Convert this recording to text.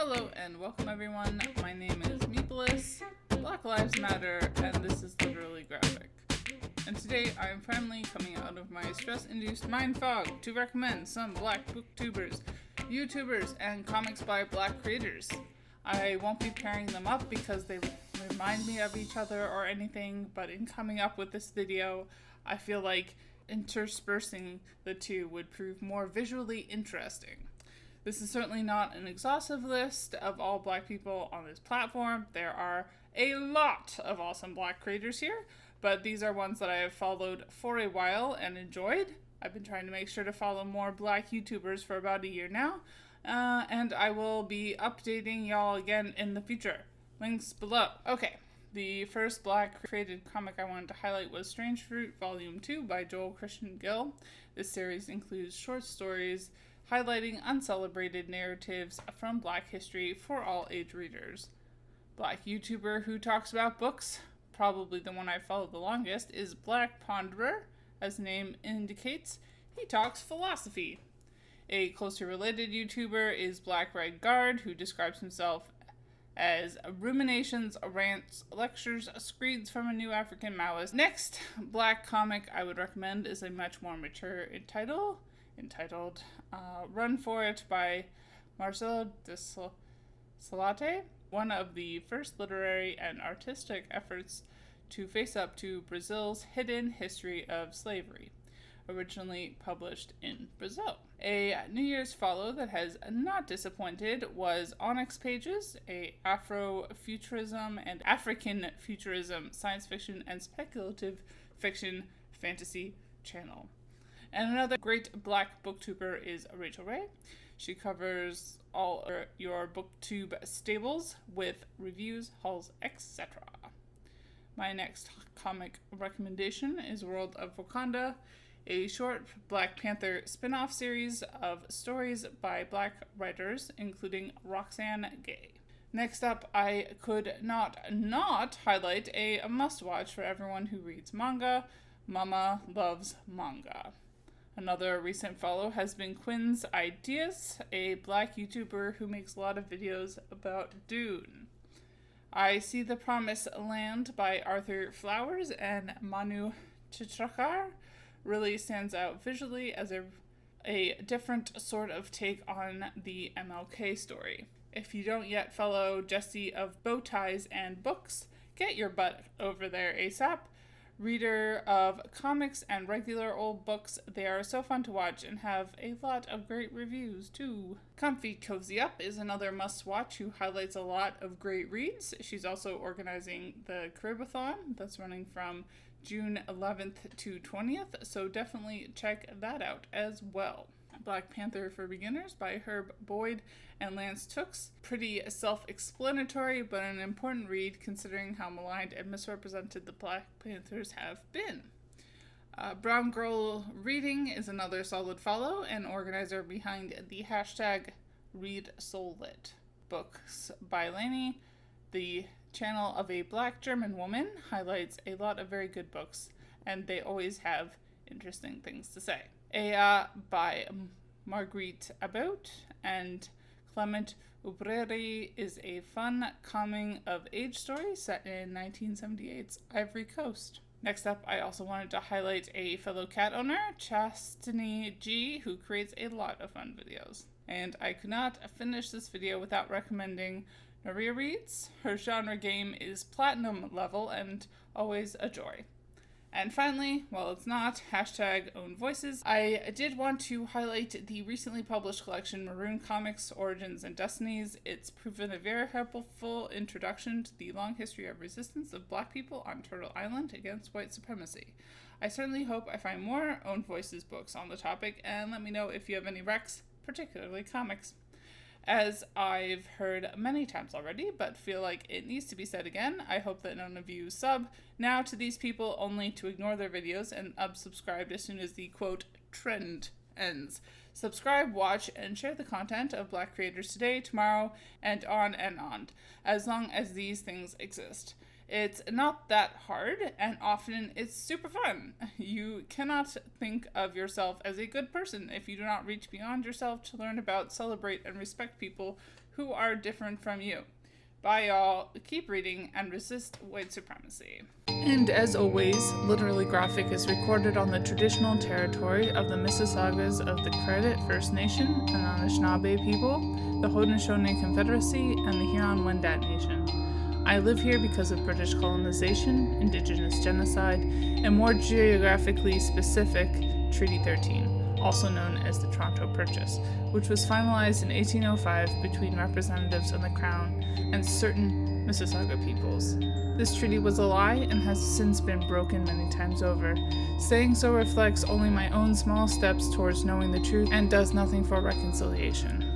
Hello and welcome everyone. My name is Meepolis, Black Lives Matter, and this is Literally Graphic. And today I am finally coming out of my stress-induced mind fog to recommend some Black booktubers, YouTubers, and comics by Black creators. I won't be pairing them up because they remind me of each other or anything, but in coming up with this video, I feel like interspersing the two would prove more visually interesting. This is certainly not an exhaustive list of all Black people on this platform. There are a lot of awesome Black creators here, but these are ones that I have followed for a while and enjoyed. I've been trying to make sure to follow more Black YouTubers for about a year now, and I will be updating y'all again in the future. Links below. Okay, the first Black created comic I wanted to highlight was Strange Fruit Volume 2 by Dole and Gill. This series includes short stories highlighting uncelebrated narratives from Black history for all age readers. Black YouTuber who talks about books, probably the one I follow the longest, is Black Ponderer. As the name indicates, he talks philosophy. A closely related YouTuber is Black Red Guard, who describes himself as ruminations, rants, lectures, screeds from a new African Maoist. Next Black comic I would recommend is a much more mature entitled Run For It by Marcelo de Salate, one of the first literary and artistic efforts to face up to Brazil's hidden history of slavery, originally published in Brazil. A New Year's follow that has not disappointed was Onyx Pages, a Afrofuturism and African futurism science fiction and speculative fiction fantasy channel. And another great Black booktuber is Rachel Ray. She covers all your Booktube staples with reviews, hauls, etc. My next comic recommendation is World of Wakanda, a short Black Panther spin-off series of stories by Black writers, including Roxanne Gay. Next up, I could not highlight a must-watch for everyone who reads manga. Mama Loves Manga. Another recent follow has been Quinn's Ideas, a Black YouTuber who makes a lot of videos about Dune. I See the Promised Land by Arthur Flowers and Manu Chitrakar really stands out visually as a different sort of take on the MLK story. If you don't yet follow Jesse of Bow Ties and Books, get your butt over there ASAP. Reader of comics and regular old books, they are so fun to watch and have a lot of great reviews too. Comfy Cozy Up is another must-watch who highlights a lot of great reads. She's also organizing the Caribathon that's running from June 11th to 20th, so definitely check that out as well. Black Panther for Beginners by Herb Boyd and Lance Tooks. Pretty self-explanatory, but an important read considering how maligned and misrepresented the Black Panthers have been. Brown Girl Reading is another solid follow and organizer behind the hashtag ReadSoulLit. Books by Lainey, the channel of a Black German woman, highlights a lot of very good books, and they always have interesting things to say. By Marguerite About and Clement Ubreri is a fun coming-of-age story set in 1978's Ivory Coast. Next up, I also wanted to highlight a fellow cat owner, Chastity G, who creates a lot of fun videos. And I could not finish this video without recommending Noria Reads. Her genre game is platinum level and always a joy. And finally, while it's not, hashtag own voices, I did want to highlight the recently published collection Maroon Comics Origins and Destinies. It's proven a very helpful introduction to the long history of resistance of Black people on Turtle Island against white supremacy. I certainly hope I find more own voices books on the topic, and let me know if you have any recs, particularly comics. As I've heard many times already, but feel like it needs to be said again, I hope that none of you sub now to these people only to ignore their videos and unsubscribe as soon as the, quote, trend ends. Subscribe, watch, and share the content of Black creators today, tomorrow, and on, as long as these things exist. It's not that hard, and often it's super fun. You cannot think of yourself as a good person if you do not reach beyond yourself to learn about, celebrate, and respect people who are different from you. Bye, y'all. Keep reading and resist white supremacy. And as always, Literally Graphic is recorded on the traditional territory of the Mississaugas of the Credit First Nation and Anishinaabe people, the Haudenosaunee Confederacy, and the Huron-Wendat Nation. I live here because of British colonization, Indigenous genocide, and more geographically specific, Treaty 13, also known as the Toronto Purchase, which was finalized in 1805 between representatives of the Crown and certain Mississauga peoples. This treaty was a lie and has since been broken many times over. Saying so reflects only my own small steps towards knowing the truth and does nothing for reconciliation.